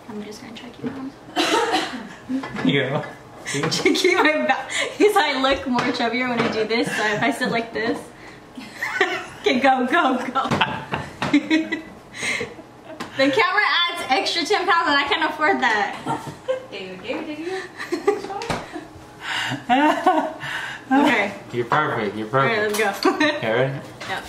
I'm just gonna try to keep on. Yeah. Keep my back because I look more chubbier when I do this. So if I sit like this, okay, go. The camera adds extra 10 pounds, and I can't afford that. Okay. You're perfect. You're perfect. Alright, let's go. Okay, ready? Yep.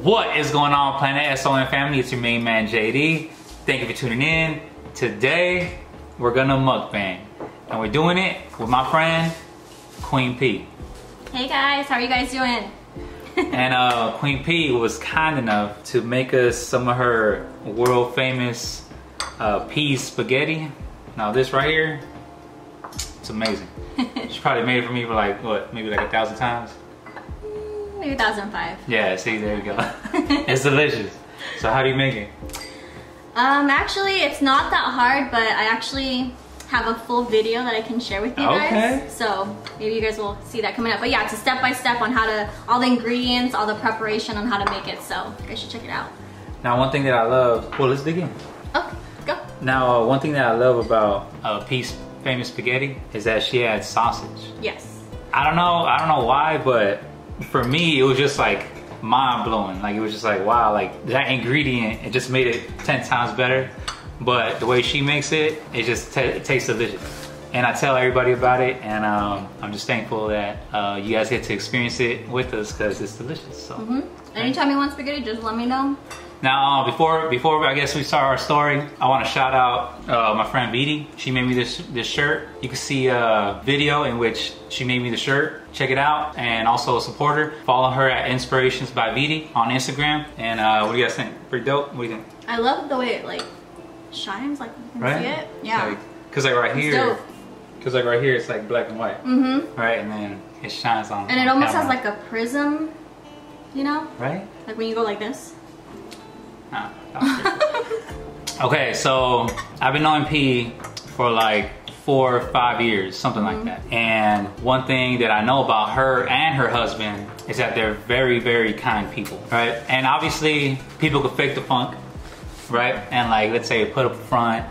What is going on, Planet SON family? It's your main man, JD. Thank you for tuning in. Today, we're gonna mukbang. And we're doing it with my friend, Queen P. Hey guys, how are you guys doing? And Queen P was kind enough to make us some of her world famous pea spaghetti. Now this right here, it's amazing. She probably made it for me for like, what, maybe like 1,000 times? Maybe 2005. Yeah, see, there you go. It's delicious. So how do you make it? Actually, it's not that hard, but I actually have a full video that I can share with you guys. Okay. So maybe you guys will see that coming up. But yeah, it's a step-by-step on how to, all the ingredients, all the preparation on how to make it. So you guys should check it out. Now, one thing that I love, well, let's dig in. Okay, go. Now, one thing that I love about P's famous spaghetti is that she adds sausage. Yes. I don't know why, but for me, it was just like mind-blowing. Like, it was just like, wow, like that ingredient, it just made it 10 times better. But the way she makes it, it just it tastes delicious. And I tell everybody about it, and I'm just thankful that you guys get to experience it with us because it's delicious. So. Anytime you want spaghetti, just let me know. Now, before I guess we start our story, I want to shout out my friend Vidi. She made me this shirt. You can see a video in which she made me the shirt. Check it out, and also support her. Follow her at Inspirations by Vidi on Instagram. And what do you guys think? Pretty dope? What do you think? I love the way it like shines, like you can see it. Yeah. Cause like right here, it's like black and white. Right, and then it shines on. And it almost has like a prism, you know? Right. Like when you go like this. Okay, so I've been knowing P for like 4 or 5 years, something like that. And one thing that I know about her and her husband is that they're very, very kind people, right? And obviously, people could fake the funk, right? And like, let's say, put up front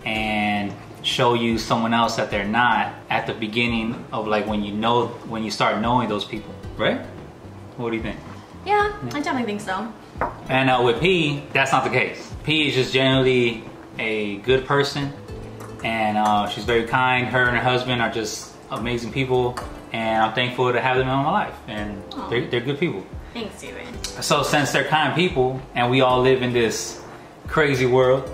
and show you someone else that they're not at the beginning of like when you start knowing those people, right? What do you think? Yeah, I definitely think so. And with P, that's not the case. P is just generally a good person, and she's very kind. Her and her husband are just amazing people, and I'm thankful to have them in my life. And they're good people. Thanks, Steven. So since they're kind people, and we all live in this crazy world,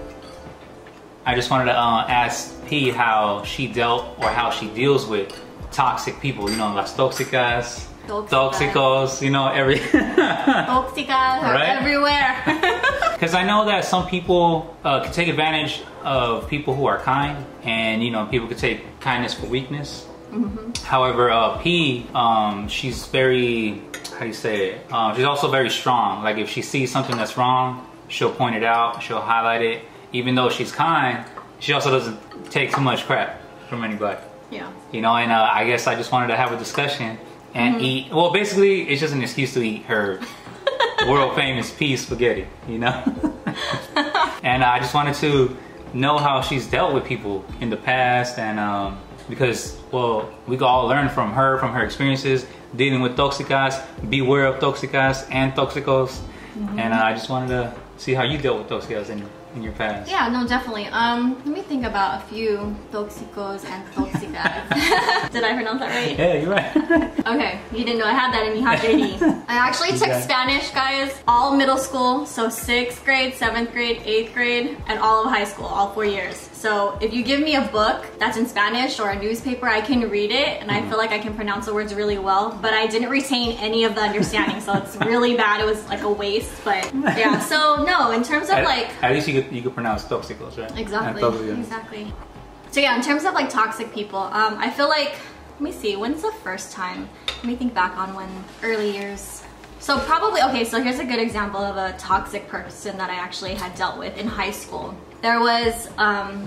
I just wanted to ask P how she dealt or how she deals with toxic people. You know, las tóxicas. Toxicos, you know, Toxicas are everywhere. Because I know that some people can take advantage of people who are kind, and you know, people could take kindness for weakness. However, P, she's very, how do you say it? She's also very strong. Like if she sees something that's wrong, she'll point it out, she'll highlight it. Even though she's kind, she also doesn't take too much crap from anybody. Yeah. You know, and I guess I just wanted to have a discussion and eat, well, basically it's just an excuse to eat her world famous pea spaghetti, you know? And I just wanted to know how she's dealt with people in the past, and because, well, we can all learn from her experiences dealing with toxicas, beware of toxicas and toxicos. And I just wanted to see how you dealt with toxicas in your past. Yeah, no, definitely. Let me think about a few toxicos and toxicas. Did I pronounce that right? Yeah, you're right. Okay, you didn't know I had that in me, huh, JD? I actually took Spanish, guys, all middle school, so 6th grade, 7th grade, 8th grade, and all of high school, all 4 years. So if you give me a book that's in Spanish or a newspaper, I can read it, and I feel like I can pronounce the words really well, but I didn't retain any of the understanding, so it's really bad. It was like a waste, but yeah. So no, in terms of at least you could pronounce toxicos, right? Exactly, exactly. So yeah, in terms of like toxic people, I feel like, let me see, when's the first time? Let me think back on when, early years. So probably, okay, so here's a good example of a toxic person that I actually had dealt with in high school. There was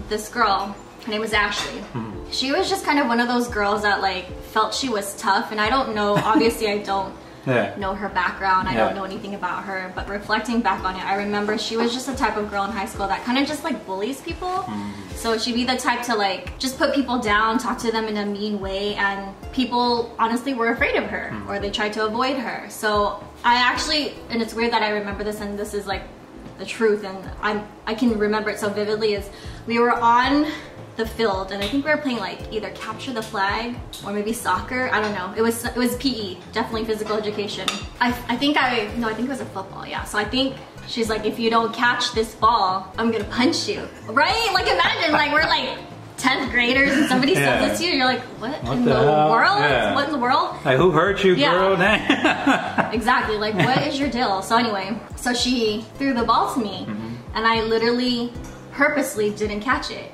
this girl, Her name was Ashley. She was just kind of one of those girls that like felt she was tough, and I don't know, obviously I don't know her background, I don't know anything about her, but reflecting back on it, I remember she was just the type of girl in high school that kind of just like bullies people. So she'd be the type to like just put people down, talk to them in a mean way, and people honestly were afraid of her or they tried to avoid her. So I actually, and it's weird that I remember this, and this is like the truth, and I can remember it so vividly, is we were on the field and I think we were playing like either capture the flag or maybe soccer, I don't know. It was PE, definitely physical education. I think it was a football, yeah. So I think she's like, if you don't catch this ball, I'm gonna punch you, right? Like imagine, like we're like 10th graders and somebody says this to you, you're like, what in the world? Yeah. What in the world? Like, who hurt you, girl? Exactly, like what is your deal? So anyway, so she threw the ball to me and I literally purposely didn't catch it.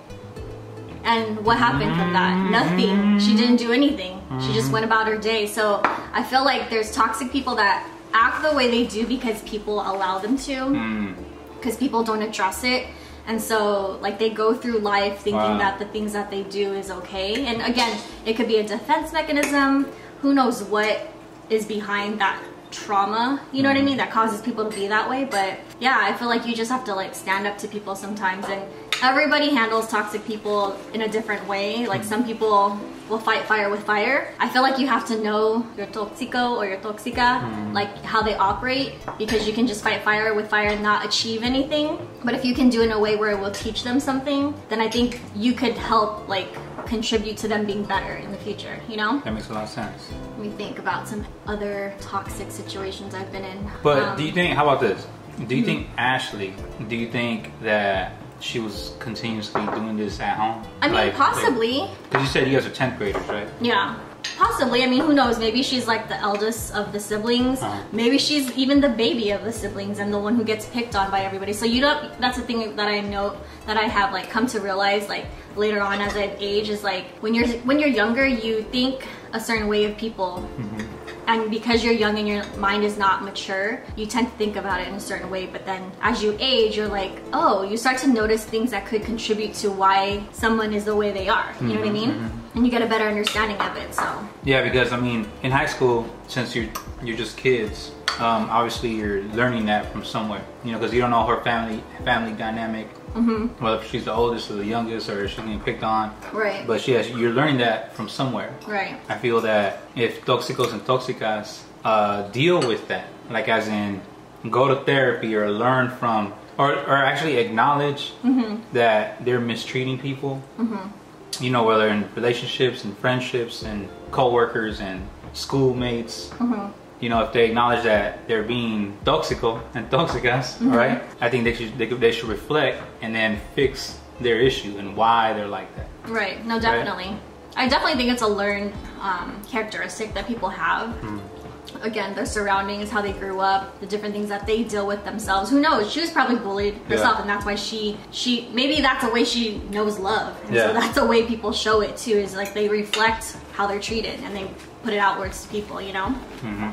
And what happened from that? Nothing. She didn't do anything. She just went about her day. So I feel like there's toxic people that act the way they do because people allow them to, because people don't address it. And so like they go through life thinking that the things that they do is okay. And again, it could be a defense mechanism. Who knows what is behind that trauma, you know what I mean, that causes people to be that way. But yeah, I feel like you just have to like stand up to people sometimes, and everybody handles toxic people in a different way. Like some people will fight fire with fire. I feel like you have to know your toxico or your toxica, like how they operate, because you can just fight fire with fire and not achieve anything. But if you can do it in a way where it will teach them something, then I think you could help like contribute to them being better in the future, you know? That makes a lot of sense. Let me think about some other toxic situations I've been in. But do you think, how about this? Do you think Ashley, do you think that she was continuously doing this at home? I mean, like, possibly. Because you said you guys are 10th graders, right? Yeah. Possibly. I mean, who knows? Maybe she's like the eldest of the siblings. Maybe she's even the baby of the siblings and the one who gets picked on by everybody. So you know, that's the thing that I know that I have like come to realize like later on as I've aged, is like when you're younger, you think a certain way of people. And because you're young and your mind is not mature, you tend to think about it in a certain way. But then as you age, you're like, oh, you start to notice things that could contribute to why someone is the way they are. You know what I mean? And you get a better understanding of it, so. Yeah, because I mean, in high school, since you're just kids, obviously you're learning that from somewhere. You know, because you don't know her family dynamic. Well, if she's the oldest or the youngest, or she's getting picked on. Right. But you're learning that from somewhere. Right. I feel that if toxicos and toxicas deal with that, like as in go to therapy or learn from, or actually acknowledge that they're mistreating people, you know, whether in relationships and friendships and co-workers and schoolmates, you know, if they acknowledge that they're being toxico and toxicas, right? I think they should reflect and then fix their issue and why they're like that. Right. No, definitely. Right? I definitely think it's a learned characteristic that people have. Again, their surroundings, how they grew up, the different things that they deal with themselves. Who knows? She was probably bullied herself, and that's why she maybe that's a way she knows love. And so that's a way people show it too, is like they reflect how they're treated and they put it outwards to people, you know?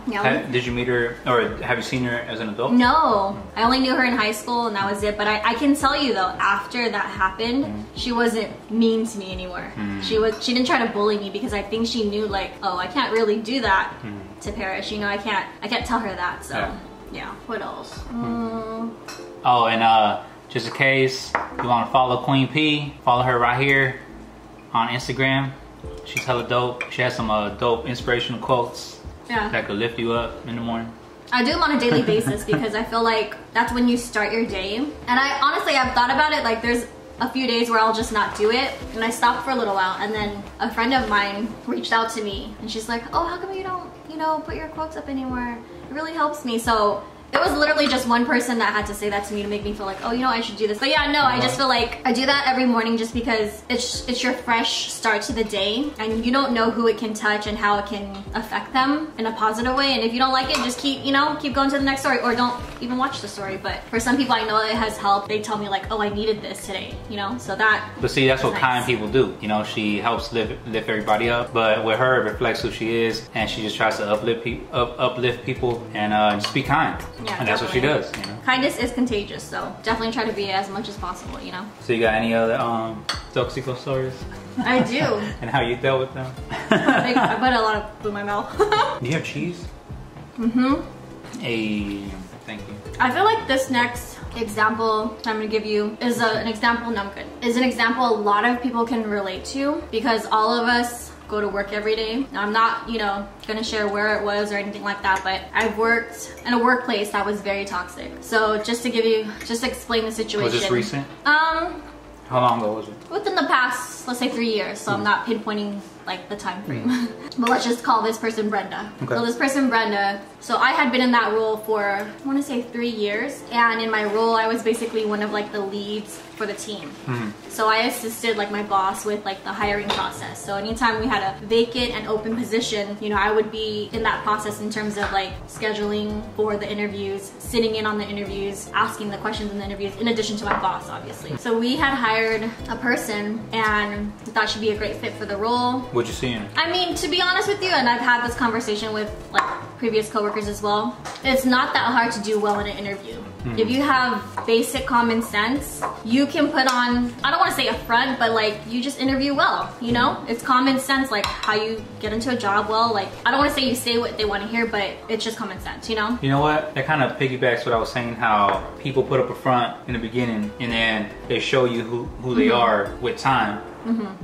Yeah. Did you meet her, or have you seen her as an adult? No, I only knew her in high school and that was it. But I can tell you though, after that happened, she wasn't mean to me anymore. She didn't try to bully me, because I think she knew like, oh, I can't really do that to Parrish. You know, I can't tell her that. So yeah. What else? Oh, and just in case you want to follow Queen P, follow her right here on Instagram. She's hella dope. She has some dope inspirational quotes that could lift you up in the morning. I do them on a daily basis because I feel like that's when you start your day. And I honestly, I've thought about it, like there's a few days where I'll just not do it, and I stopped for a little while, and then a friend of mine reached out to me and she's like, oh, how come you don't, you know, put your quotes up anymore? It really helps me. So it was literally just one person that had to say that to me to make me feel like, oh, you know, I should do this. But yeah, no, I just feel like I do that every morning just because it's your fresh start to the day, and you don't know who it can touch and how it can affect them in a positive way. And if you don't like it, just keep going to the next story, or don't even watch the story. But for some people, I know it has helped. They tell me like, oh, I needed this today, you know? So that. But see, that's what nice. Kind people do. You know, she helps lift everybody up. But with her, it reflects who she is, and she just tries to uplift people and just be kind. Yeah, and that's what she does, you know. Kindness is contagious, so definitely try to be as much as possible, you know. So you got any other toxic stories? I do. And how you dealt with them? I put a lot of food in my mouth. Do you have cheese? Hey, thank you. I feel like this next example I'm gonna give you is an example, no, I'm good. Is an example a lot of people can relate to, because all of us go to work every day. Now, I'm not, you know, gonna share where it was or anything like that, but I've worked in a workplace that was very toxic. So just to explain the situation. Was this recent? How long ago was it? Within the past, let's say 3 years. So I'm not pinpointing like the time frame. But let's just call this person Brenda. Okay. So this person Brenda, so I had been in that role for, I want to say 3 years. And in my role, I was basically one of like the leads for the team. So I assisted like my boss with like the hiring process. So anytime we had a vacant and open position, you know, I would be in that process in terms of like scheduling for the interviews, sitting in on the interviews, asking the questions in the interviews, in addition to my boss, obviously. So we had hired a person and we thought she'd be a great fit for the role. What'd you see in her? I mean, to be honest with you, and I've had this conversation with like previous coworkers as well, it's not that hard to do well in an interview. If you have basic common sense, you can put on, I don't want to say a front, but like you just interview well, you know? It's common sense, like how you get into a job well. Like, I don't want to say you say what they want to hear, but it's just common sense, you know? You know what? That kind of piggybacks what I was saying, how people put up a front in the beginning and then they show you who they are with time.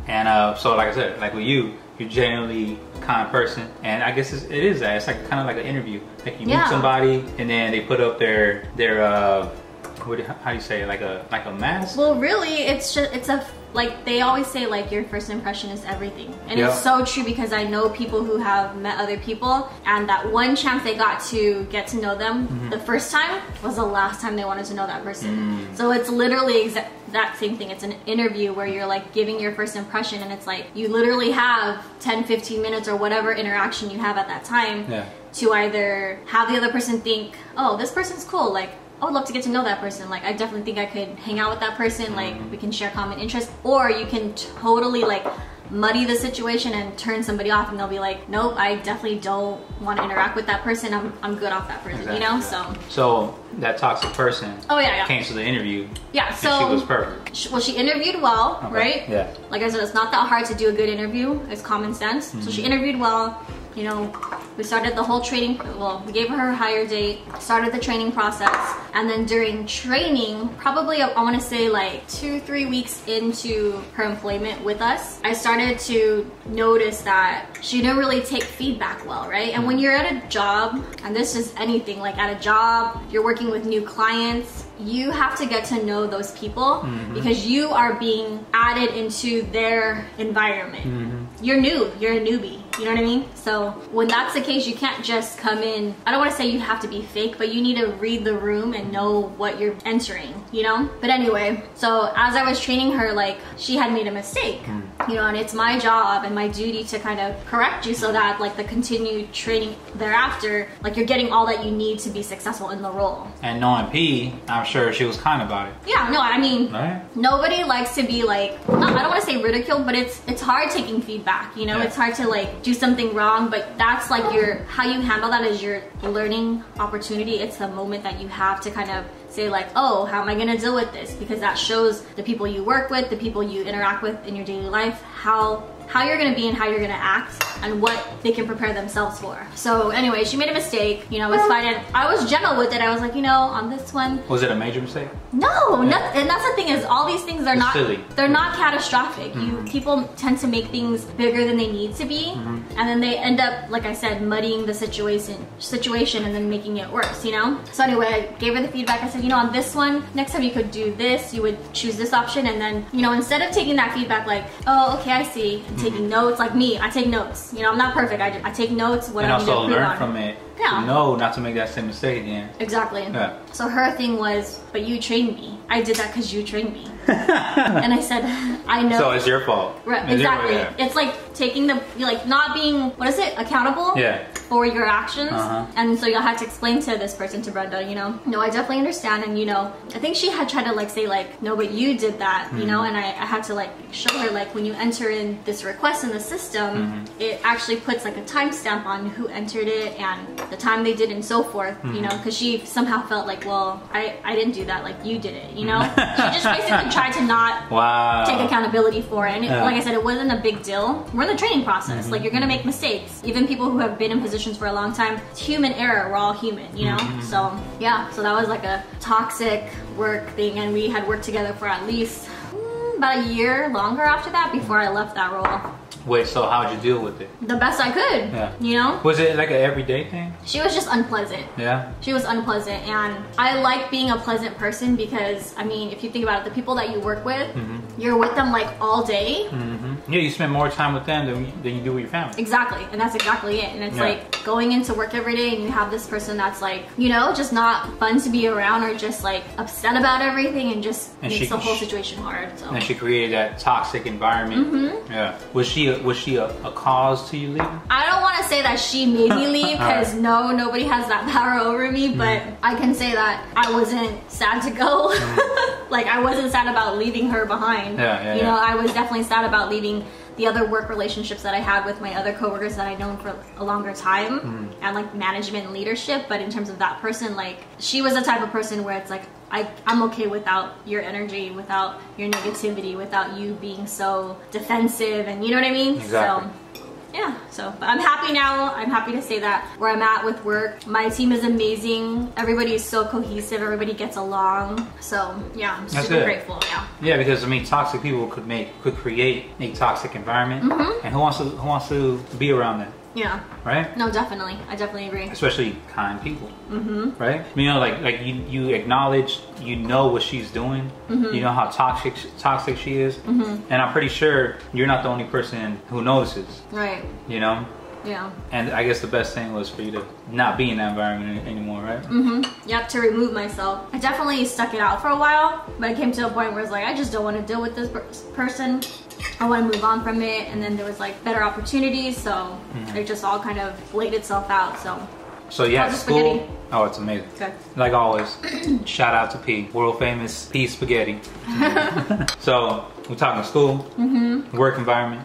And so like I said, like with you, you're generally a kind person, and I guess it is that. It's like kind of like an interview. Like you meet somebody, and then they put up their how do you say it? Like a mask. Well, really, it's a like they always say like your first impression is everything, and it's so true, because I know people who have met other people, and that one chance they got to get to know them the first time was the last time they wanted to know that person. So it's literally that same thing. It's an interview where you're like giving your first impression, and it's like you literally have 10-15 minutes or whatever interaction you have at that time to either have the other person think, oh, this person's cool, like I would love to get to know that person, like I definitely think I could hang out with that person, like we can share common interests, or you can totally like muddy the situation and turn somebody off, and they'll be like, nope, I definitely don't want to interact with that person, I'm good off that person, you know? So that toxic person came to the interview, so and she was perfect. Well, she interviewed well, right? Yeah. Like I said, it's not that hard to do a good interview, it's common sense. So she interviewed well, you know, we started the whole training, well, we gave her her hire date, started the training process, and then during training, probably I want to say like 2-3 weeks into her employment with us, I started to notice that she didn't really take feedback well, right? And when you're at a job, and this is anything, like at a job, you're working with new clients, you have to get to know those people because you are being added into their environment. You're new, you're a newbie, you know what I mean? So when that's the case, you can't just come in, I don't want to say you have to be fake, but you need to read the room and know what you're entering, you know? But anyway, so as I was training her, like she had made a mistake, you know, and it's my job and my duty to kind of correct you so that like the continued training thereafter, like you're getting all that you need to be successful in the role. And knowing P, I'm sure she was kind about it. Yeah, no, I mean, nobody likes to be like, I don't want to say ridiculed, but it's hard taking feedback, you know? It's hard to like do something wrong, but that's like how you handle that is your learning opportunity. It's the moment that you have to kind of say like, oh, how am I gonna deal with this? Because that shows the people you work with, the people you interact with in your daily life, how you're gonna be and how you're gonna act and what they can prepare themselves for. So anyway, she made a mistake, you know, it was fine, and I was gentle with it. I was like, you know, on this one. Was it a major mistake? No, and that's the thing is all these things are not silly. They're not catastrophic. People tend to make things bigger than they need to be, and then they end up, like I said, muddying the situation and then making it worse, you know? So anyway, I gave her the feedback. I said, you know, on this one, next time you could do this, you would choose this option, and then, you know, instead of taking that feedback like, oh, okay, I see, and taking notes, like me, I take notes. You know, I'm not perfect. I take notes. What and I need to also improve learn on. from it. To know not to make that same mistake again. Exactly. Yeah. So her thing was, but you trained me. I did that because you trained me. And I said, I know. So it's your fault. Right, exactly. It's like taking the, like, not being, what is it, accountable for your actions. And so I had to explain to this person, to Brenda, you know, no, I definitely understand. And, you know, I think she had tried to like say like, no, but you did that, you know, and I had to like show her like when you enter in this request in the system, it actually puts like a timestamp on who entered it and the time they did and so forth, you know, because she somehow felt like, well, I didn't do that, like you did it, you know. She just basically tried to not take accountability for it. And like I said, it wasn't a big deal. We're in the training process. Like, you're gonna make mistakes. Even people who have been in positions for a long time, it's human error. We're all human, you know. So yeah, so that was like a toxic work thing, and we had worked together for at least about a year longer after that before I left that role. Wait, so how'd you deal with it? The best I could, you know? Was it like an everyday thing? She was just unpleasant. Yeah? She was unpleasant, and I like being a pleasant person because, I mean, if you think about it, the people that you work with, you're with them like all day. Yeah, you spend more time with them than you do with your family. Exactly, and that's exactly it. And it's like going into work every day and you have this person that's like, you know, just not fun to be around, or just like upset about everything, and just makes the whole situation hard. So. And she created that toxic environment. Yeah. Was she a cause to you leaving? I don't want to say that she made me leave, because no, nobody has that power over me, but I can say that I wasn't sad to go. Like, I wasn't sad about leaving her behind. You know, I was definitely sad about leaving the other work relationships that I had with my other coworkers that I'd known for a longer time, and like management and leadership. But in terms of that person, like, she was the type of person where it's like, I'm okay without your energy, without your negativity, without you being so defensive, and you know what I mean? Exactly. So yeah, so but I'm happy now. I'm happy to say that where I'm at with work, my team is amazing. Everybody is so cohesive. Everybody gets along. So yeah, I'm super grateful. Yeah, because I mean, toxic people could create a toxic environment, and who wants to be around that? Yeah. Right? No, definitely. I definitely agree. Especially kind people. Right? You know, like you acknowledge, you know what she's doing. You know how toxic she is. And I'm pretty sure you're not the only person who notices. Right. You know? Yeah. And I guess the best thing was for you to not be in that environment anymore, right? Yep, to remove myself. I definitely stuck it out for a while, but I came to a point where it's like, I just don't want to deal with this person. I want to move on from it. And then there was like better opportunities, so it just all kind of laid itself out. So yeah, school. Oh, it's amazing. Good. Like always, shout out to P, world famous P Spaghetti. So we're talking school, work environment.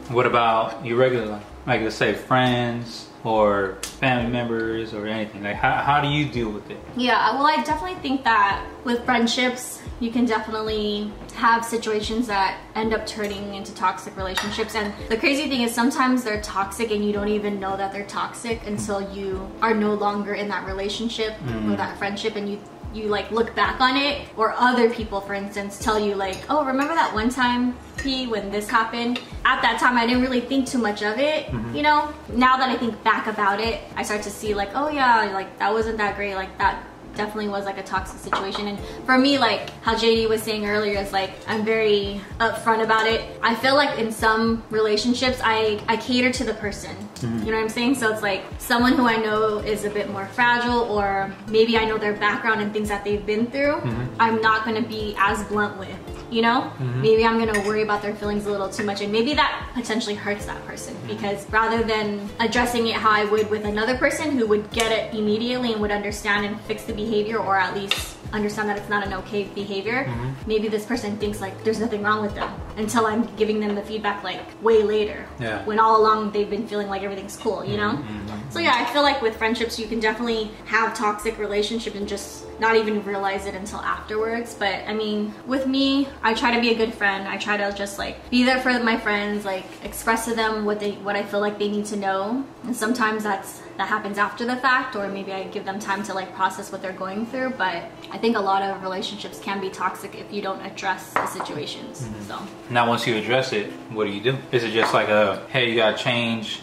What about your regular life? Like, let's say friends or family members or anything. Like, how do you deal with it? Yeah, well, I definitely think that with friendships, you can definitely have situations that end up turning into toxic relationships. And the crazy thing is, sometimes they're toxic and you don't even know that they're toxic until you are no longer in that relationship or that friendship, and you like look back on it, or other people, for instance, tell you like, oh, remember that one time, P, when this happened? At that time, I didn't really think too much of it, you know? Now that I think back about it, I start to see like, oh yeah, like that wasn't that great, like that definitely was like a toxic situation. And for me, like how JD was saying earlier, is like, I'm very upfront about it. I feel like in some relationships, I cater to the person. You know what I'm saying? So it's like someone who I know is a bit more fragile, or maybe I know their background and things that they've been through, I'm not gonna be as blunt with, you know? Maybe I'm gonna worry about their feelings a little too much, and maybe that potentially hurts that person, because rather than addressing it how I would with another person who would get it immediately and would understand and fix the behavior, or at least understand that it's not an okay behavior, maybe this person thinks like there's nothing wrong with them, until I'm giving them the feedback like way later, when all along they've been feeling like everything's cool, you know? So yeah, I feel like with friendships you can definitely have toxic relationships and just not even realize it until afterwards. But I mean, with me, I try to be a good friend. I try to just like be there for my friends, like express to them what I feel like they need to know. And sometimes that happens after the fact, or maybe I give them time to like process what they're going through. But I think a lot of relationships can be toxic if you don't address the situations. So now, once you address it, what do you do? Is it just like hey, you gotta change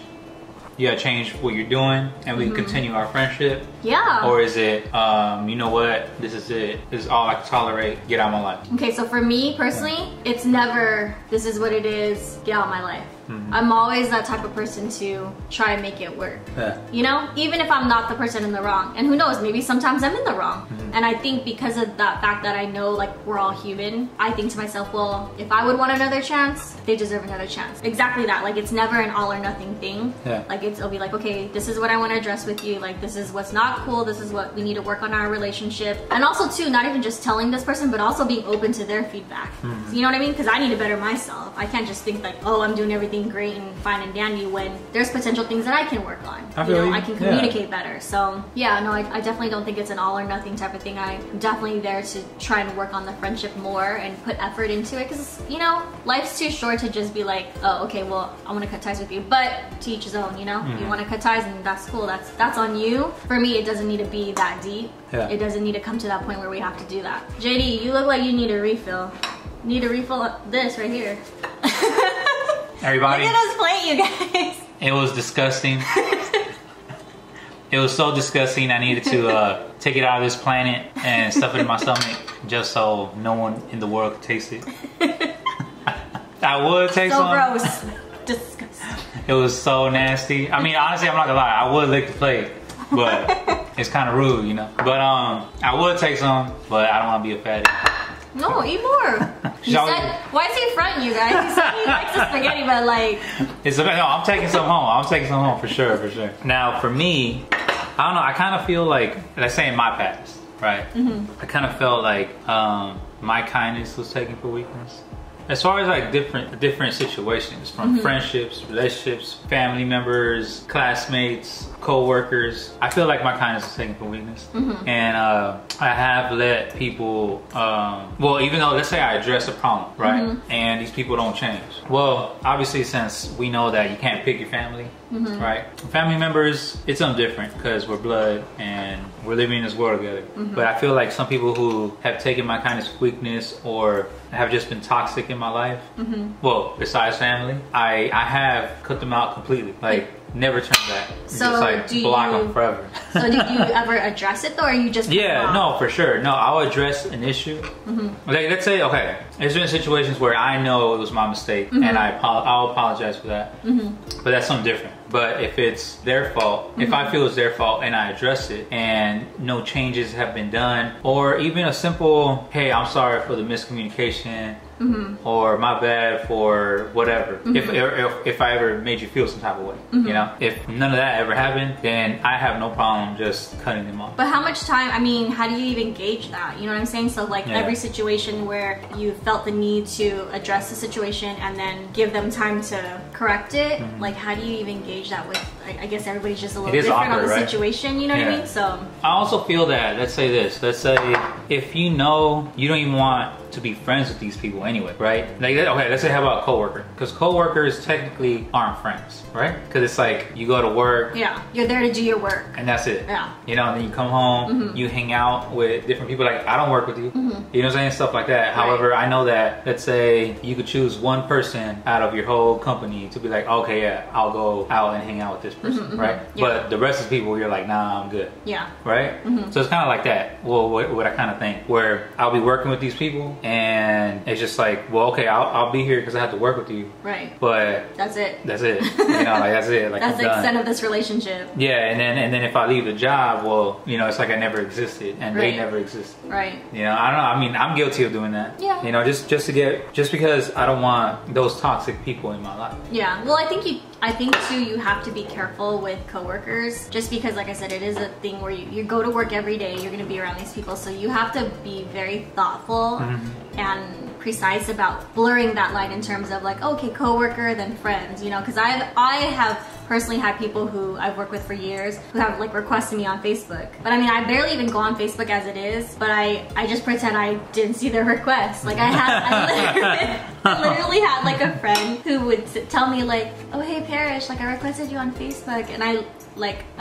what you're doing and we can continue our friendship? Yeah. Or is it, you know what, this is it, this is all I can tolerate, get out of my life? Okay, so for me personally, it's never, this is what it is, get out of my life. I'm always that type of person to try and make it work. Yeah. You know, even if I'm not the person in the wrong. And who knows, maybe sometimes I'm in the wrong. And I think because of that fact that I know like we're all human, I think to myself, well, if I would want another chance, they deserve another chance. Exactly that. Like it's never an all or nothing thing. Yeah. Like it'll be like, okay, this is what I want to address with you. Like this is what's not cool. This is what we need to work on our relationship. And also too, not even just telling this person, but also being open to their feedback. You know what I mean? Because I need to better myself. I can't just think like, oh, I'm doing everything great and fine and dandy when there's potential things that I can work on. I can communicate better. So yeah, no, I definitely don't think it's an all or nothing type of thing. I'm definitely there to try and work on the friendship more and put effort into it because, you know, life's too short to just be like, oh, okay, well, I want to cut ties with you. But to each his own, you know? You want to cut ties and that's cool. That's on you. For me, it doesn't need to be that deep. Yeah. It doesn't need to come to that point where we have to do that. JD, you look like you need a refill. Need a refill of this right here. Everybody. Look at us plate, you guys. It was disgusting. It was so disgusting. I needed to take it out of this planet and stuff it in my stomach just so no one in the world could taste it. I would taste some. So gross. Disgusting. It was so nasty. I mean, honestly, I'm not gonna lie. I would lick the plate, but it's kind of rude, you know. But I would take some, but I don't want to be a fatty. No, eat more. He said, why is he fronting you guys? He said he likes the spaghetti, but like... No, I'm taking some home. I'm taking some home for sure, for sure. Now, for me, I don't know. I kind of feel like, let's say in my past, right? I kind of felt like my kindness was taken for weakness. As far as like different situations, from friendships, relationships, family members, classmates, co-workers, I feel like my kindness is taken for weakness. And I have let people, well, even though, let's say I address a problem, right? And these people don't change. Well, obviously, since we know that you can't pick your family, right? Family members, it's something different because we're blood and we're living in this world together. But I feel like some people who have taken my kindness for weakness or have just been toxic in my life, well, besides family, I have cut them out completely. Like, never turn back. So just like block them forever. So did you ever address it though, or you just no, for sure. No, I'll address an issue. Like, let's say, okay, there's been situations where I know it was my mistake and I'll apologize for that. But that's something different. But if it's their fault, if I feel it's their fault and I address it and no changes have been done, or even a simple, hey, I'm sorry for the miscommunication, or my bad for whatever, if I ever made you feel some type of way, you know, if none of that ever happened, then I have no problem just cutting them off. But how much time, I mean, how do you even gauge that? You know what I'm saying? So like every situation where you felt the need to address the situation and then give them time to correct it, like how do you even gauge that with, I guess everybody's just a little different awkward, on the right? situation, you know what I mean? So I also feel that, let's say if you know you don't even want to be friends with these people anyway, right? Like, okay, let's say how about a coworker? Because coworkers technically aren't friends, right? Because it's like you go to work, you're there to do your work, and that's it. Yeah. You know, and then you come home, you hang out with different people. Like, I don't work with you. You know what I'm saying? Stuff like that. Right. However, I know that, let's say you could choose one person out of your whole company to be like, okay, yeah, I'll go out and hang out with this person, right? Yeah. But the rest of the people, you're like, nah, I'm good. Yeah. Right? So it's kind of like that. Well, what I kind of think, where I'll be working with these people and it's just like, well, okay, I'll be here because I have to work with you. Right. But that's it. That's it. You know, like that's it. Like, that's the extent of this relationship. Yeah, and then if I leave the job, well, you know, it's like I never existed and they never existed. Right. You know, I don't know. I mean, I'm guilty of doing that. Yeah. You know, just because I don't want those toxic people in my life. Yeah. Well, I think too, you have to be careful with coworkers, just because, like I said, it is a thing where you go to work every day, you're going to be around these people, so you have to be very thoughtful and precise about blurring that line in terms of like, okay, coworker, then friends, you know, because I have personally had people who I've worked with for years who have like requested me on Facebook. But I mean, I barely even go on Facebook as it is, but I just pretend I didn't see their request. Like I literally had like a friend who would tell me like, oh hey Parrish, like I requested you on Facebook, and I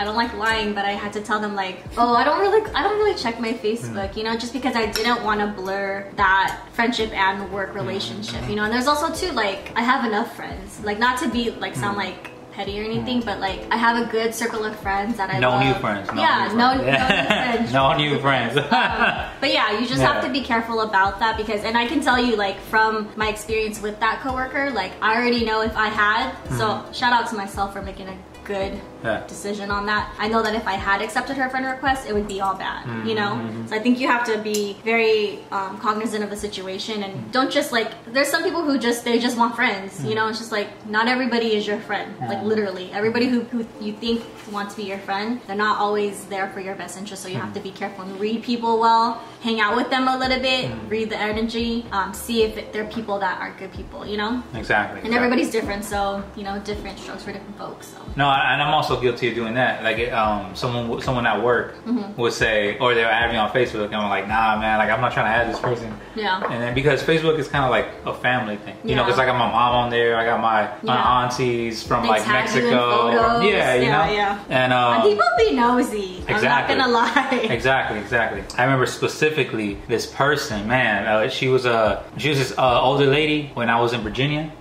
don't like lying, but I had to tell them like, oh, I don't really check my Facebook, you know, just because I didn't want to blur that friendship and work relationship, you know. And there's also too, like, I have enough friends, like, not to be like sound like petty or anything, but like I have a good circle of friends that I no love. new friends. No yeah, new no friends. no new friends. No new friends. But yeah, you just have to be careful about that because, and I can tell you like from my experience with that coworker, like I already know if I had, so shout out to myself for making a good decision on that. I know that if I had accepted her friend request, it would be all bad, you know? So I think you have to be very cognizant of the situation and don't just like, there's some people who they just want friends, you know? It's just like, not everybody is your friend, like literally. Everybody who you think wants to be your friend, they're not always there for your best interest, so you have to be careful and read people well, hang out with them a little bit, read the energy, see if they're people that are good people, you know? Exactly. And everybody's different, so, you know, different strokes for different folks, so. No, and I'm also guilty of doing that. Like, someone at work would say, or they'll add me on Facebook, and I'm like, nah, man, like I'm not trying to add this person. Yeah. And then because Facebook is kind of like a family thing, you know, because I got my mom on there, I got my aunties from like Mexico, yeah, you know, and people be nosy. Exactly. I'm not gonna lie. Exactly. I remember specifically this person, man. She was this older lady when I was in Virginia.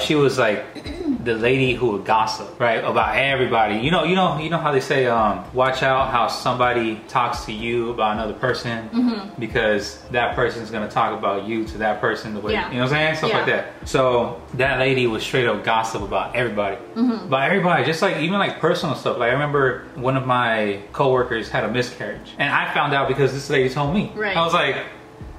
She was like the lady who would gossip, right, about everybody. You know how they say, watch out how somebody talks to you about another person because that person's gonna talk about you to that person the way, you know what I'm saying, stuff like that. So that lady was straight up gossip about everybody, about everybody, just like even like personal stuff. Like I remember one of my coworkers had a miscarriage, and I found out because this lady told me. Right. I was like,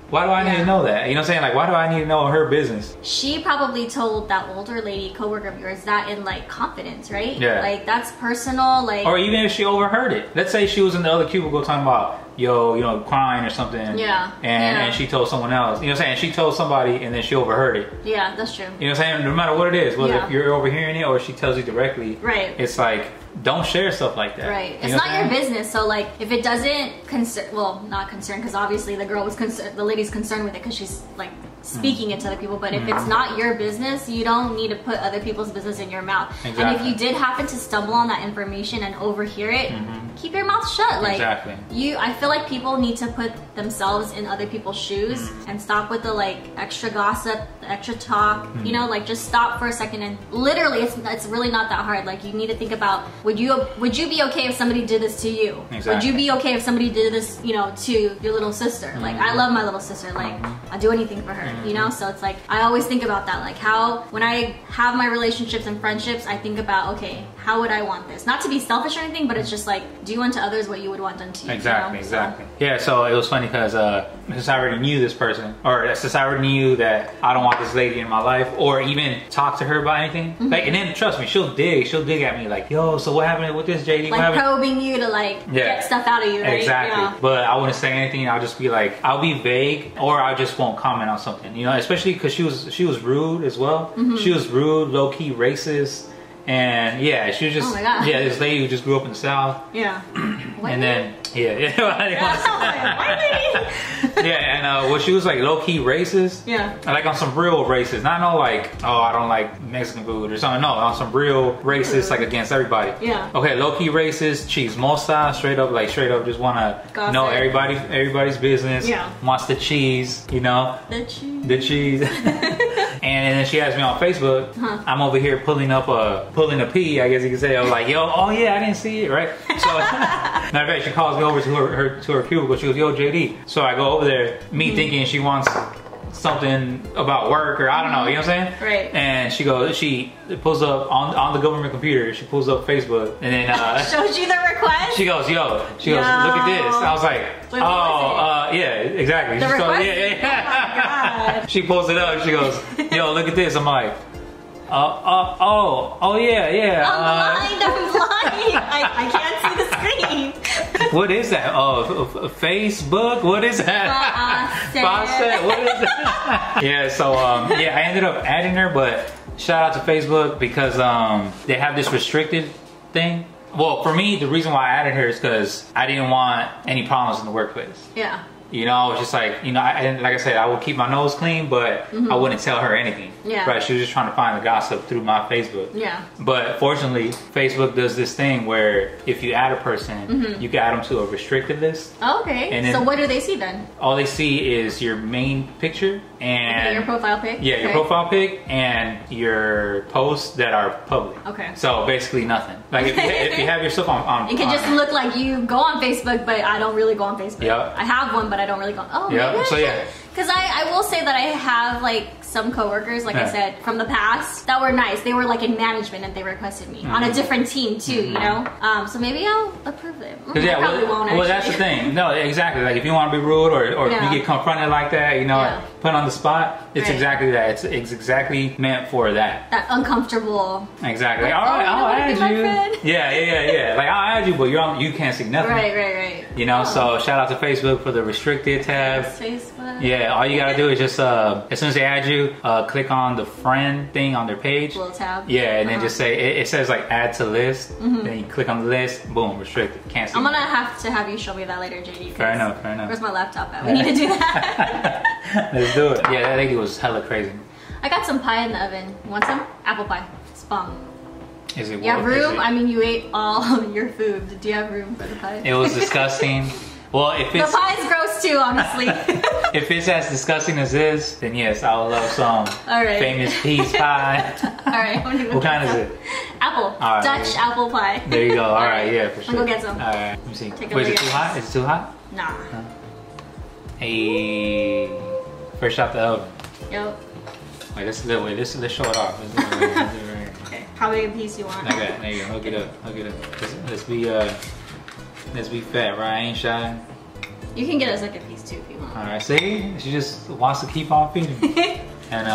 why do I need to know that? You know what I'm saying? Like, why do I need to know her business? She probably told that older lady, coworker of yours, that in like confidence, right? Yeah. Like that's personal, like. Or even if she overheard it. Let's say she was in the other cubicle talking about, yo, you know, crying or something. Yeah. And she told someone else. You know what I'm saying? She told somebody and then she overheard it. Yeah, that's true. You know what I'm saying? No matter what it is, whether if you're overhearing it or she tells you directly. Right. It's like, don't share stuff like that. Right. It's not your business. So like, if it doesn't concern, well, not concerned, because obviously the girl was concerned, the lady's concerned with it because she's like speaking it to other people. But if it's not your business, you don't need to put other people's business in your mouth. Exactly. And if you did happen to stumble on that information and overhear it, keep your mouth shut. Like I feel like people need to put themselves in other people's shoes and stop with the like extra gossip, the extra talk. You know, like just stop for a second and literally, it's really not that hard. Like you need to think about, would you be okay if somebody did this to you? Exactly. Would you be okay if somebody did this, you know, to your little sister? Like I love my little sister. Like I'd do anything for her. You know, so it's like I always think about that. Like how when I have my relationships and friendships, I think about, okay, how would I want this? Not to be selfish or anything, but it's just like, do unto others what you would want done to you. Exactly, you know? exactly. Yeah, so it was funny because since I already knew this person, or since I already knew that I don't want this lady in my life, or even talk to her about anything, like, and then trust me, she'll dig at me like, yo, so what happened with this, JD? Like probing you to like get stuff out of you, right? Exactly. Yeah. But I wouldn't say anything. I'll just be like, I'll be vague, or I just won't comment on something, you know, especially because she was rude as well. She was rude, low-key racist. And yeah, she was just this lady who just grew up in the South. Yeah. And then well, she was like low-key racist. Yeah. Like on some real racist. Not no like, oh, I don't like Mexican food or something. No, on some real racist, like against everybody. Yeah. Okay, low-key racist, chismosa, straight up just wanna know everybody's business. Yeah. Wants the cheese, you know? The cheese. And then she asked me on Facebook. I'm over here pulling a P, I guess you could say. I was like, yo, oh yeah, I didn't see it, right? So matter of fact, she calls me over to her cubicle. She goes, yo, JD. So I go over there, me thinking she wants something about work or I don't know, you know what I'm saying? Right. And she pulls up on the government computer, she pulls up Facebook and then shows you the request? She goes, look at this. I was like, yeah, exactly. The request? Yeah. Oh my God. She pulls it up, she goes, yo, look at this. I'm like, oh yeah. I'm blind. I can't see the screen. What is that? Oh, Facebook? What is that? Faucet? What is that? Yeah, so I ended up adding her, but shout out to Facebook because they have this restricted thing. Well, for me, the reason why I added her is because I didn't want any problems in the workplace. Yeah. You know, just like, you know, like I said, I would keep my nose clean, but I wouldn't tell her anything. Yeah. Right? She was just trying to find the gossip through my Facebook. Yeah. But fortunately, Facebook does this thing where if you add a person, you can add them to a restricted list. Okay. And then, so what do they see then? All they see is your main picture and your profile pic. Yeah, your profile pic and your posts that are public. Okay. So basically nothing. Like if you have yourself on it can just look like you go on Facebook, but I don't really go on Facebook. Yep. I have one, but I don't really go. Oh, yep. maybe I So should. yeah. Because I will say that I have like some coworkers, like I said, from the past that were nice. They were like in management and they requested me on a different team too, you know? So maybe I'll approve it. Yeah, I probably won't, well, that's the thing. No, exactly. Like if you want to be rude or if you get confronted like that, you know, put on the spot, it's exactly that. It's exactly meant for that. That uncomfortable. Exactly. Like, all right, I'll add you. Yeah. Like I'll add you, but you can't see nothing. Right. You know, so shout out to Facebook for the restricted tab. Facebook. Yeah, all you gotta do is just as soon as they add you, click on the friend thing on their page. Little tab. Yeah, and then just say it says like add to list. Then you click on the list, boom, restricted. Can't see. I'm gonna have to have you show me that later, JD. Fair enough. Where's my laptop at? We need to do that. Let's do it. Yeah, that lady was hella crazy. I got some pie in the oven. You want some? Apple pie. It's bomb. Is it? You have room? I mean, you ate all your food. Do you have room for the pie? It was disgusting. Well, if it's the pie's gross too, honestly. if it's as disgusting as this, then yes, I would love some famous peas pie. All right. What kind is it? Apple. Right, Dutch apple pie. There you go. All right, yeah, for sure. I'll go get some. All right, let me see. Take a Wait, is look it too at hot? Is it too hot? Nah. Hey, fresh out the oven. Yep. Wait, let's show it off. Let's do it right here. Okay. How big a piece you want? Okay, there you go. Hook it up. Let's be fat, right? I ain't shy. You can get a second piece too if you want. All right, see, she just wants to keep on feeding me. And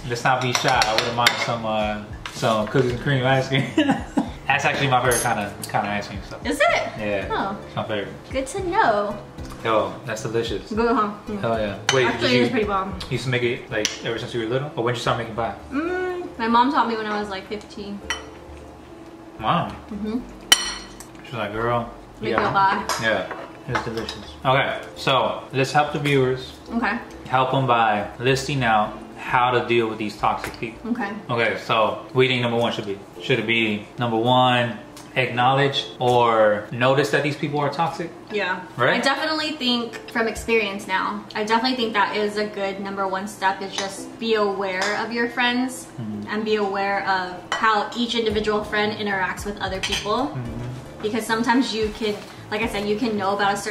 let's not be shy. I wouldn't mind some cookies and cream ice cream. That's actually my favorite kind of ice cream. So. Is it? Yeah. Oh. It's my favorite. Good to know. Yo, that's delicious. Go home. Hell yeah. Wait, actually, it's pretty bomb. You used to make it like ever since you were little, or when did you start making pie? My mom taught me when I was like 15. Wow. She's like, girl. Make your pie. Yeah. It's delicious. Okay, so let's help the viewers. Okay. Help them by listing out how to deal with these toxic people. Okay. Okay, so what do you think number one should be? Should it be number one, acknowledge or notice that these people are toxic? Yeah. Right? I definitely think from experience now, I definitely think that is a good number one step is just be aware of your friends and be aware of how each individual friend interacts with other people. Because sometimes you can, like I said, you can know about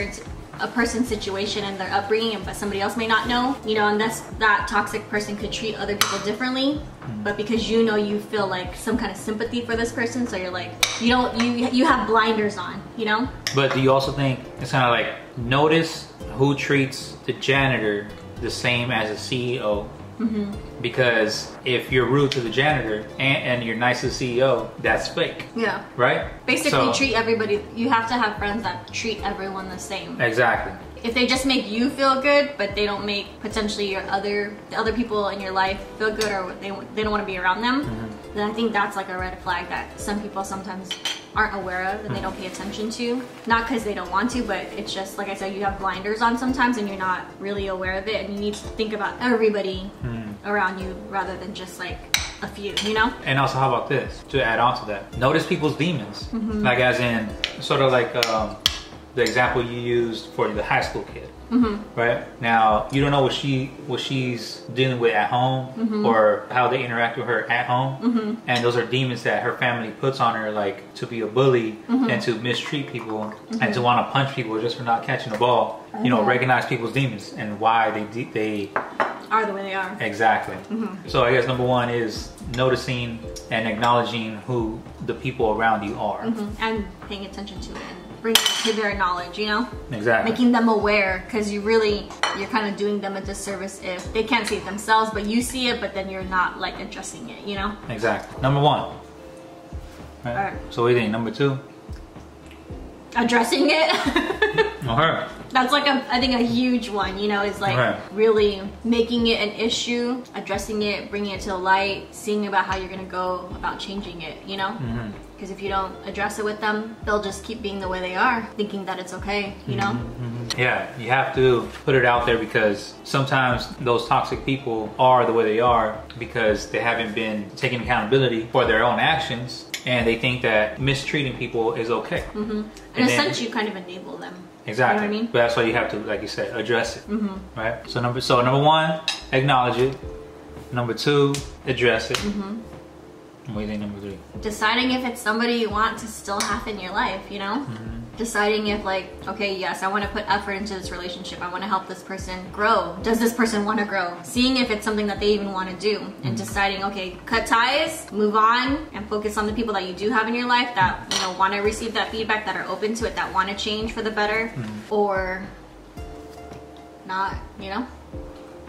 a person's situation and their upbringing, but somebody else may not know, you know, and that toxic person could treat other people differently, but because you know, you feel like some kind of sympathy for this person, so you're like, you have blinders on, you know? But do you also think it's kind of like notice who treats the janitor the same as a CEO? Because if you're rude to the janitor and you're nice to the CEO, that's fake. Yeah. Right? Basically, treat everybody. You have to have friends that treat everyone the same. Exactly. If they just make you feel good, but they don't make potentially the other people in your life feel good, or they don't want to be around them, then I think that's like a red flag that some people sometimes aren't aware of and they don't pay attention to. Not because they don't want to, but it's just, like I said, you have blinders on sometimes and you're not really aware of it, and you need to think about everybody around you rather than just like a few, you know? And also, how about this, to add on to that, notice people's demons. Like as in, sort of like the example you used for the high school kid. Right? Now, you don't know what she's dealing with at home or how they interact with her at home. And those are demons that her family puts on her, like to be a bully and to mistreat people and to want to punch people just for not catching the ball. You know, recognize people's demons and why they are the way they are. Exactly. So I guess number one is noticing and acknowledging who the people around you are. And paying attention to it and bringing it to their knowledge, you know? Exactly. Making them aware, because you're kind of doing them a disservice if they can't see it themselves, but you see it, but then you're not like addressing it, you know? Exactly. Number one. Right. All right. So what do you think? Number two? Addressing it. Okay. That's like I think a huge one, you know, is like really making it an issue, addressing it, bringing it to the light, seeing about how you're gonna go about changing it, you know? Because if you don't address it with them, they'll just keep being the way they are, thinking that it's okay, you know? Yeah, you have to put it out there, because sometimes those toxic people are the way they are because they haven't been taking accountability for their own actions and they think that mistreating people is okay. In a sense, you kind of enable them. Exactly. You know what I mean? But that's why you have to, like you said, address it. Right? So number one, acknowledge it. Number two, address it. What do you think number three? Deciding if it's somebody you want to still have in your life, you know? Deciding if like, okay, yes, I want to put effort into this relationship. I want to help this person grow. Does this person want to grow? Seeing if it's something that they even want to do. And deciding, okay, cut ties, move on, and focus on the people that you do have in your life that, you know, want to receive that feedback, that are open to it, that want to change for the better. Or not, you know?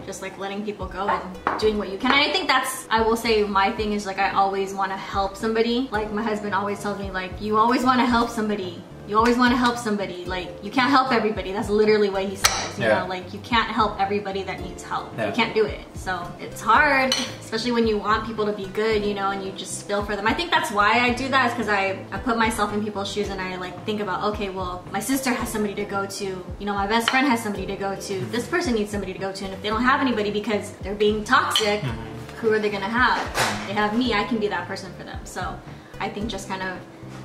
Just like letting people go and doing what you can. And I think that's, I will say my thing is like I always want to help somebody. Like my husband always tells me like, you always want to help somebody. You always want to help somebody. Like you can't help everybody. That's literally what he says. You know, like you can't help everybody that needs help. You can't do it. So it's hard, especially when you want people to be good, you know, and you just feel for them. I think that's why I do that, is because I put myself in people's shoes and I like think about, okay, well, my sister has somebody to go to, you know, my best friend has somebody to go to, this person needs somebody to go to, and if they don't have anybody because they're being toxic, who are they gonna have? They have me, I can be that person for them. So I think just kind of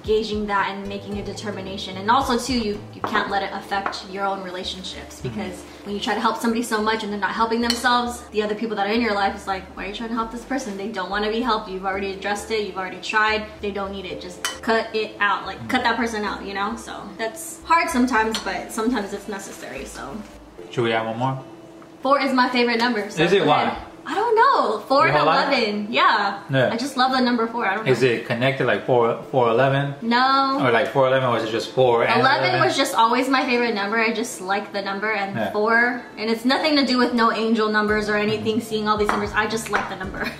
gauging that and making a determination, and also too, you can't let it affect your own relationships, because when you try to help somebody so much and they're not helping themselves, the other people that are in your life is like, why are you trying to help this person? They don't want to be helped. You've already addressed it, you've already tried, they don't need it. Just cut it out, like cut that person out, you know? So that's hard sometimes, but sometimes it's necessary. So should we add one more? 4 is my favorite number. So is it? Why? I don't know. 4 and 11. Yeah. I just love the number 4. I don't know. Is it connected like 411? No. Or like 411, or is it just 4 and 11 was just always my favorite number. I just like the number, and 4. And it's nothing to do with no angel numbers or anything, seeing all these numbers. I just like the number.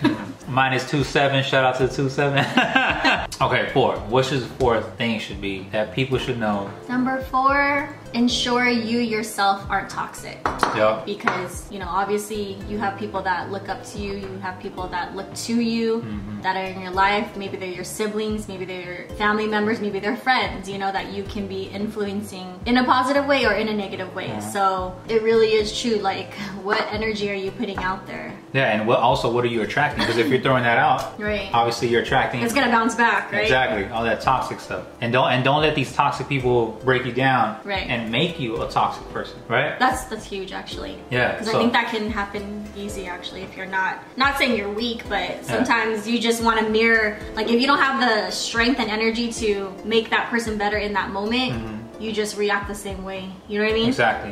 Mine is 27. Shout out to the 27. Okay, 4. What should the 4th thing should be that people should know? Number 4, ensure you yourself aren't toxic. Yep. Because, you know, obviously you have people that look up to you, you have people that look to you, that are in your life. Maybe they're your siblings, maybe they're your family members, maybe they're friends, you know, that you can be influencing in a positive way or in a negative way. So it really is true, like, what energy are you putting out there? Yeah, and what are you attracting? Because if you're throwing that out, right, obviously you're attracting, it's gonna bounce back, right? Exactly, all that toxic stuff. And don't let these toxic people break you down, right, and make you a toxic person, right? That's huge, actually. Yeah, because I think that can happen easy, actually, if you're not saying you're weak, but sometimes you just want to mirror, like if you don't have the strength and energy to make that person better in that moment, you just react the same way. You know what I mean? Exactly.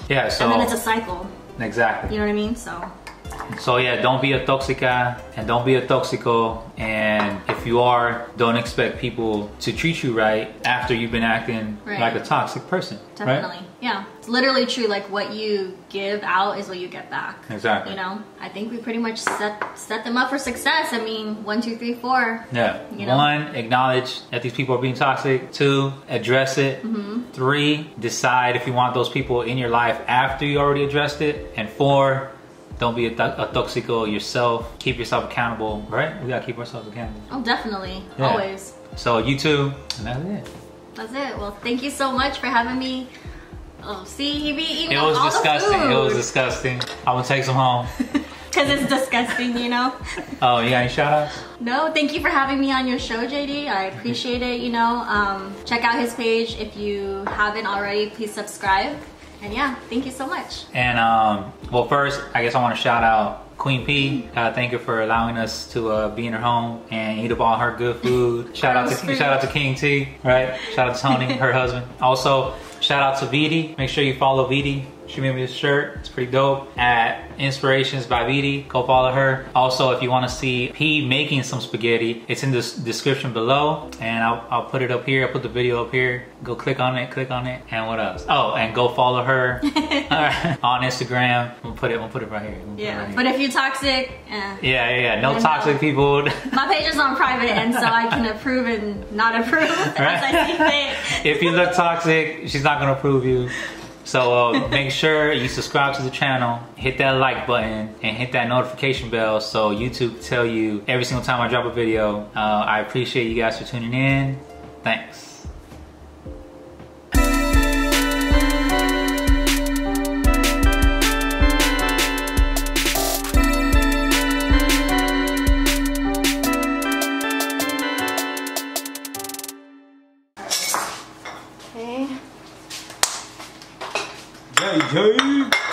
Yeah, so and then it's a cycle. Exactly. You know what I mean? So yeah, don't be a toxica and don't be a toxico. And if you are, don't expect people to treat you right after you've been acting like a toxic person. Definitely. Right? Yeah. It's literally true. Like what you give out is what you get back. Exactly. You know, I think we pretty much set them up for success. I mean, 1, 2, 3, 4. Yeah. You know? 1, acknowledge that these people are being toxic. 2, address it. 3, decide if you want those people in your life after you already addressed it. And 4, don't be a toxico yourself. Keep yourself accountable, right? We gotta keep ourselves accountable. Oh, definitely. Yeah. Always. So you too, and that's it. That's it. Well, thank you so much for having me. Oh, see, he be eating all disgusting. The food. It was disgusting. I'm gonna take some home. Because it's disgusting, you know? Oh, you got any shout outs? No, thank you for having me on your show, JD. I appreciate it, you know. Check out his page. If you haven't already, please subscribe. And yeah, thank you so much. And well, first, I guess I want to shout out Queen P. Thank her for allowing us to be in her home and eat up all her good food. Shout out to King T, right? Shout out to Tony, her husband. Also, shout out to Vidi. Make sure you follow Vidi. She made me this shirt. It's pretty dope. At Inspirations by Vidi. Go follow her. Also, if you want to see P making some spaghetti, it's in the description below. And I'll put it up here. I'll put the video up here. Go click on it. And what else? Oh, and go follow her on Instagram. We'll put it right here. Yeah. But if you're toxic, yeah. No toxic people. My page is on private, and so I can approve and not approve as I see fit. If you look toxic, she's not gonna approve you. So make sure you subscribe to the channel, hit that like button, and hit that notification bell so YouTube can tell you every single time I drop a video. I appreciate you guys for tuning in. Thanks. Okay. Jay.